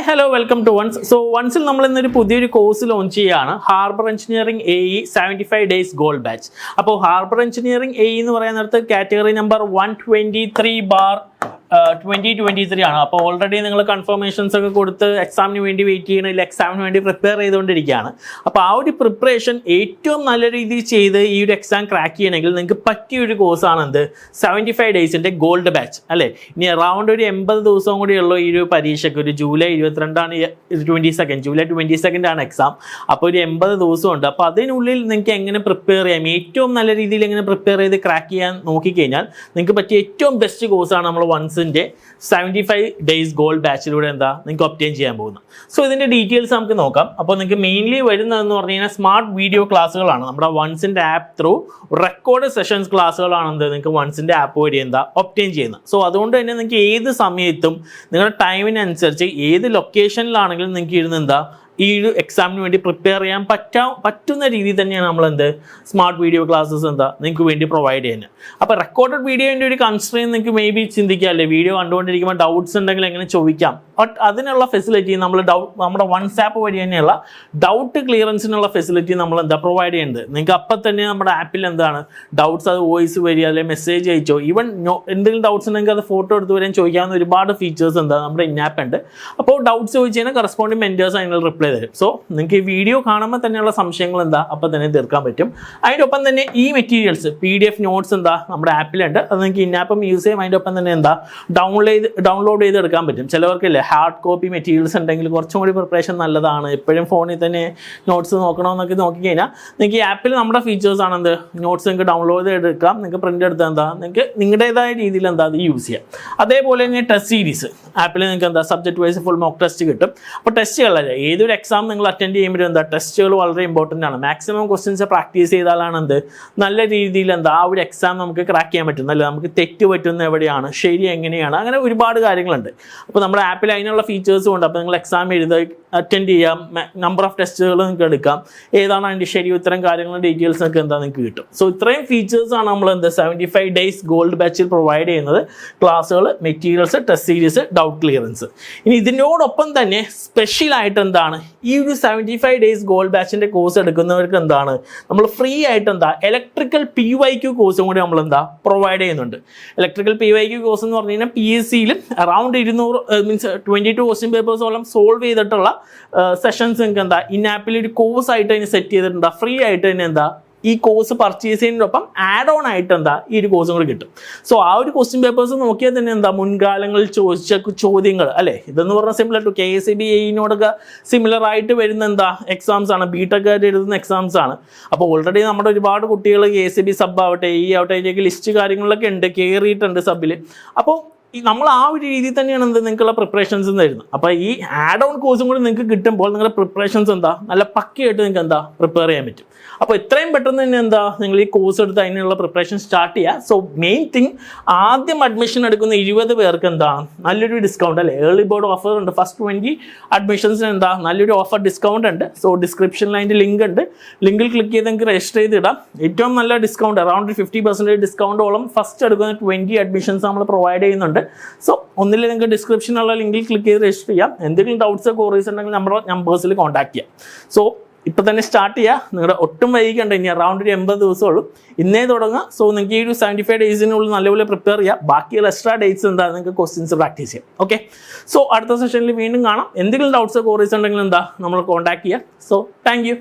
Hello welcome to Ones. വൺസിൽ നമ്മൾ ഇന്നൊരു പുതിയൊരു കോഴ്സ് ലോഞ്ച് ചെയ്യുകയാണ്. Harbour engineering AE 75 days gold batch. അപ്പോൾ ഹാർബർ എഞ്ചിനീയറിംഗ് AE എന്ന് പറയുന്നിടത്ത് കാറ്റഗറി നമ്പർ 123/2023 ആണ്. അപ്പോൾ ഓൾറെഡി നിങ്ങൾ കൺഫർമേഷൻസ് ഒക്കെ കൊടുത്ത് എക്സാമിന് വേണ്ടി വെയിറ്റ് ചെയ്യണില്ല, എക്സാമിന് വേണ്ടി പ്രിപ്പയർ ചെയ്തുകൊണ്ടിരിക്കുകയാണ്. അപ്പോൾ ആ ഒരു പ്രിപ്പറേഷൻ ഏറ്റവും നല്ല രീതിയിൽ ചെയ്ത് ഈ ഒരു എക്സാം ക്രാക്ക് ചെയ്യണമെങ്കിൽ നിങ്ങൾക്ക് പറ്റിയൊരു കോഴ്സാണ് എന്ത് 75 ഡേയ്സിൻ്റെ ഗോൾഡ് ബാച്ച് അല്ലേ. ഇനി അറൗണ്ട് ഒരു 80 ദിവസവും കൂടി ഉള്ളൂ ഈ ഒരു പരീക്ഷയ്ക്ക്. ഒരു ജൂലൈ 22 ആണ് എക്സാം. അപ്പോൾ ഒരു 80 ദിവസമുണ്ട്. അപ്പോൾ അതിനുള്ളിൽ നിങ്ങൾക്ക് എങ്ങനെ പ്രിപ്പയർ ചെയ്യാം, ഏറ്റവും നല്ല രീതിയിൽ എങ്ങനെ പ്രിപ്പയർ ചെയ്ത് ക്രാക്ക് ചെയ്യാൻ നോക്കിക്കഴിഞ്ഞാൽ നിങ്ങൾക്ക് പറ്റിയ ഏറ്റവും ബെസ്റ്റ് കോഴ്സാണ് നമ്മൾ വൺസിൻ്റെ 75 ഡേയ്സ് ഗോൾഡ് ബാച്ചിലൂടെ നിങ്ങൾക്ക് ഒബ്റ്റെയിൻ ചെയ്യാൻ പോകുന്നത്. ഇതിൻ്റെ ഡീറ്റെയിൽസ് നമുക്ക് നോക്കാം. അപ്പോൾ നിങ്ങൾക്ക് മെയിൻലി വരുന്നതെന്ന് പറഞ്ഞു കഴിഞ്ഞാൽ സ്മാർട്ട് വീഡിയോ ക്ലാസ്സുകളാണ്. നമ്മുടെ വൺസിൻ്റെ ആപ്പ് ത്രൂ റെക്കോർഡ് സെഷൻസ് ക്ലാസ്സുകളാണ് നിങ്ങൾക്ക് വൺസിൻ്റെ ആപ്പ് വഴി ഒബ്റ്റെയിൻ ചെയ്യുന്നത്. അതുകൊണ്ട് തന്നെ നിങ്ങൾക്ക് ഏത് സമയത്തും നിങ്ങളുടെ ടൈമിനനുസരിച്ച് ഏത് ലൊക്കേഷനിലാണെങ്കിലും നിങ്ങൾക്ക് ഇരുന്ന് ഈ ഒരു എക്സാമിന് വേണ്ടി പ്രിപ്പയർ ചെയ്യാൻ പറ്റുന്ന രീതിയിൽ തന്നെയാണ് നമ്മൾ സ്മാർട്ട് വീഡിയോ ക്ലാസ്സസ് നിങ്ങൾക്ക് വേണ്ടി പ്രൊവൈഡ് ചെയ്യുന്നത്. അപ്പോൾ റെക്കോർഡഡ് വീഡിയോൻ്റെ ഒരു കൺസ്ട്രെയിൻ നിങ്ങൾക്ക് മേ ബി ചിന്തിക്കാമല്ലേ, വീഡിയോ കണ്ടുകൊണ്ടിരിക്കുമ്പോൾ ഡൗട്ട്സ് ഉണ്ടെങ്കിൽ എങ്ങനെ ചോദിക്കാം. ബട്ട് അതിനുള്ള ഫെസിലിറ്റി നമ്മുടെ വൺസ് ആപ്പ് വഴി തന്നെയുള്ള ഡൗട്ട് ക്ലിയറൻസിനുള്ള ഫെസിലിറ്റി നമ്മൾ പ്രൊവൈഡ് ചെയ്യുന്നത്. നിങ്ങൾക്ക് അപ്പം തന്നെ നമ്മുടെ ആപ്പിൽ ഡൗട്ട്സ് അത് വോയിസ് വരിക അല്ലെങ്കിൽ മെസ്സേജ് അയച്ചോ, ഈവൻ എന്തെങ്കിലും ഡൗട്ട്സ് ഉണ്ടെങ്കിൽ അത് ഫോട്ടോ എടുത്ത് വരാൻ ചോദിക്കാവുന്ന ഒരുപാട് ഫീച്ചേഴ്സ് നമ്മുടെ ഇൻ ആപ്പ് ഉണ്ട്. അപ്പോൾ ഡൗട്ട്സ് ചോദിച്ചു കഴിഞ്ഞാൽ കറസ്പോണ്ടിങ് മെൻറ്റേഴ്സ് അതിനുള്ള റിപ്ലൈ തരും. നിങ്ങൾക്ക് ഈ വീഡിയോ കാണുമ്പോൾ തന്നെയുള്ള സംശയങ്ങൾ അപ്പം തന്നെ തീർക്കാൻ പറ്റും. അതിൻ്റെ തന്നെ ഈ മെറ്റീരിയൽസ് PDF നോട്ട്സ് നമ്മുടെ ആപ്പിലുണ്ട്. അത് നിങ്ങൾക്ക് ഇൻ ആപ്പും യൂസ് ചെയ്യാം. അതിൻ്റെ ഒപ്പം തന്നെ ഡൗൺലോഡ് ചെയ്തെടുക്കാൻ പറ്റും. ചിലവർക്കില്ലേ ഹാർഡ് കോപ്പി മെറ്റീരിയൽസ് ഉണ്ടെങ്കിൽ കുറച്ചും കൂടി പ്രിപ്പറേഷൻ നല്ലതാണ്. എപ്പോഴും ഫോണിൽ തന്നെ നോട്ട്സ് നോക്കണമെന്നൊക്കെ നോക്കിക്കഴിഞ്ഞാൽ നിങ്ങൾക്ക് ഈ ആപ്പിൽ നമ്മുടെ ഫീച്ചേഴ്സ് ആണ് നോട്ട്സ് നിങ്ങൾക്ക് ഡൗൺലോഡ് ചെയ്തെടുക്കാം. നിങ്ങൾക്ക് പ്രിൻ്റ് എടുത്ത് നിങ്ങൾക്ക് നിങ്ങളുടേതായ രീതിയിൽ അത് യൂസ് ചെയ്യാം. അതേപോലെ തന്നെ ടെസ്റ്റ് സീരീസ് ആപ്പിൽ നിങ്ങൾക്ക് subject wise full mock test കിട്ടും. അപ്പോൾ ടെസ്റ്റുകളല്ലേ, ഏതൊരു എക്സാം നിങ്ങൾ അറ്റൻഡ് ചെയ്യുമ്പോഴും ടെസ്റ്റുകൾ വളരെ ഇമ്പോർട്ടൻ്റ് ആണ്. മാക്സിമം ക്വസ്റ്റ്യൻസ് പ്രാക്ടീസ് ചെയ്താലാണ് നല്ല രീതിയിൽ ആ ഒരു എക്സാം നമുക്ക് ക്രാക്ക് ചെയ്യാൻ പറ്റും. അല്ല, നമുക്ക് തെറ്റ് പറ്റുന്ന എവിടെയാണ്, ശരി എങ്ങനെയാണ്, അങ്ങനെ ഒരുപാട് കാര്യങ്ങളുണ്ട്. അപ്പോൾ നമ്മുടെ ആപ്പിൽ അതിനുള്ള ഫീച്ചേഴ്സും ഉണ്ട്. അപ്പോൾ നിങ്ങൾ എക്സാം അറ്റൻഡ് ചെയ്യാം, നമ്പർ ഓഫ് ടെസ്റ്റുകൾ നിങ്ങൾക്ക് എടുക്കാം, ഏതാണ് അതിൻ്റെ ശരി ഉത്തരം കാര്യങ്ങളും ഡീറ്റെയിൽസ് ഒക്കെ നിങ്ങൾക്ക് കിട്ടും. ഇത്രയും ഫീച്ചേഴ്സാണ് നമ്മൾ 75 ഡേയ്സ് ഗോൾഡ് ബാച്ചിൽ പ്രൊവൈഡ് ചെയ്യുന്നത്. ക്ലാസ്സുകൾ, materials, test series, doubt clearance. ഇനി ഇതിനോടൊപ്പം തന്നെ സ്പെഷ്യലായിട്ട് ഈ ഒരു 75 ഡേയ്സ് ഗോൾഡ് ബാച്ചിൻ്റെ കോഴ്സ് എടുക്കുന്നവർക്ക് നമ്മൾ ഫ്രീ ആയിട്ട് ഇലക്ട്രിക്കൽ PYQ കോഴ്സും കൂടി നമ്മൾ പ്രൊവൈഡ് ചെയ്യുന്നുണ്ട്. ഇലക്ട്രിക്കൽ PYQ കോഴ്സ് എന്ന് പറഞ്ഞു കഴിഞ്ഞാൽ PSCയിൽ അറൗണ്ട് 22 ക്വസ്റ്റ്യൻ പേപ്പേഴ്സോളം സോൾവ് ചെയ്തിട്ടുള്ള സെഷൻസ് നിങ്ങൾക്ക് ഇൻ ആപ്പിൽ ഒരു കോഴ്സ് ആയിട്ട് അതിന് സെറ്റ് ചെയ്തിട്ടുണ്ട്. ഫ്രീ ആയിട്ട് തന്നെ ഈ കോഴ്സ് പർച്ചേസ് ചെയ്യുന്നതിനൊപ്പം ആഡ് ഓൺ ആയിട്ട് ഈ ഒരു കോഴ്സും കൂടി കിട്ടും. ആ ഒരു ക്വസ്റ്റ്യൻ പേപ്പേഴ്സ് നോക്കിയാൽ തന്നെ മുൻകാലങ്ങളിൽ ചോദിച്ച ചോദ്യങ്ങൾ അല്ലേ, ഇതെന്ന് പറഞ്ഞാൽ സിമിലർ ടു KSEB AE-നോടൊക്കെ സിമിലർ ആയിട്ട് വരുന്ന എക്സാംസ് ആണ്. BTech എഴുതുന്ന എക്സാംസ് ആണ്. അപ്പോൾ ഓൾറെഡി നമ്മുടെ ഒരുപാട് കുട്ടികൾ KSEB സബ് ആവട്ടെ, AE ആവട്ടെ, അതിൻ്റെയൊക്കെ ലിസ്റ്റ് കാര്യങ്ങളിലൊക്കെ ഉണ്ട്, കയറിയിട്ടുണ്ട് സബിൽ. അപ്പോൾ നമ്മൾ ആ ഒരു രീതിയിൽ തന്നെയാണ് നിങ്ങൾക്കുള്ള പ്രിപ്പറേഷൻസ് തരുന്നത്. അപ്പോൾ ഈ ആഡ് ഓൺ കോഴ്സും കൂടി നിങ്ങൾക്ക് കിട്ടുമ്പോൾ നിങ്ങളുടെ പ്രിപ്പറേഷൻസ് നല്ല പക്കയായിട്ട് നിങ്ങൾക്ക് പ്രിപ്പയർ ചെയ്യാൻ പറ്റും. അപ്പോൾ എത്രയും പെട്ടെന്ന് തന്നെ നിങ്ങൾ ഈ കോഴ്സ് എടുത്ത് അതിനുള്ള പ്രിപ്പറേഷൻ സ്റ്റാർട്ട് ചെയ്യുക. മെയിൻ തിങ്, ആദ്യം അഡ്മിഷൻ എടുക്കുന്ന 20 പേർക്ക് നല്ലൊരു ഡിസ്കൗണ്ട് അല്ലേ, ഏർലി ബോർഡ് ഓഫർ ഉണ്ട്. ഫസ്റ്റ് 20 അഡ്മിഷൻസിന് നല്ലൊരു ഓഫർ ഡിസ്കൗണ്ട് ഉണ്ട്. ഡിസ്ക്രിപ്ഷനിൽ അതിൻ്റെ ലിങ്ക് ഉണ്ട്. ലിങ്കിൽ ക്ലിക്ക് ചെയ്ത് നിങ്ങൾക്ക് രജിസ്റ്റർ ചെയ്തിടാം. ഏറ്റവും നല്ല ഡിസ്കൗണ്ട്, അറൗണ്ട് 50% ഡിസ്കൗണ്ടോളം ഫസ്റ്റ് എടുക്കുന്ന 20 അഡ്മിഷൻസ് നമ്മൾ പ്രൊവൈഡ് ചെയ്യുന്നുണ്ട്. ഒന്നിൽ നിങ്ങൾക്ക് ഡിസ്ക്രിപ്ഷനുള്ള ലിങ്കിൽ ക്ലിക്ക് ചെയ്ത് രജിസ്റ്റർ ചെയ്യാം. എന്തെങ്കിലും ഡൗട്ട്സോ ക്വറീസ് ഉണ്ടെങ്കിൽ നമ്മുടെ നമ്പേഴ്സിൽ കോൺടാക്ട് ചെയ്യാം. ഇപ്പം തന്നെ സ്റ്റാർട്ട് ചെയ്യുക. നിങ്ങളുടെ ഒട്ടും വൈകിക്കണ്ട, ഇനി അറൗണ്ട് ഒരു 80 ദിവസമുള്ളൂ. ഇന്നേ തുടങ്ങുക. നിങ്ങൾക്ക് ഈ ഒരു 75 ഡേയ്സിനുള്ളിൽ നല്ലപോലെ പ്രിപ്പയർ ചെയ്യുക. ബാക്കിയുള്ള എക്സ്ട്രാ ഡേറ്റ്സ് നിങ്ങൾക്ക് ക്വസ്റ്റ്യൻസ് പ്രാക്ടീസ് ചെയ്യാം. ഓക്കെ, അടുത്ത സെഷനിൽ വീണ്ടും കാണാം. എന്തെങ്കിലും ഡൗട്ട്സോ ക്വറീസ് ഉണ്ടെങ്കിൽ നമ്മൾ കോൺടാക്ട് ചെയ്യുക. Thank you.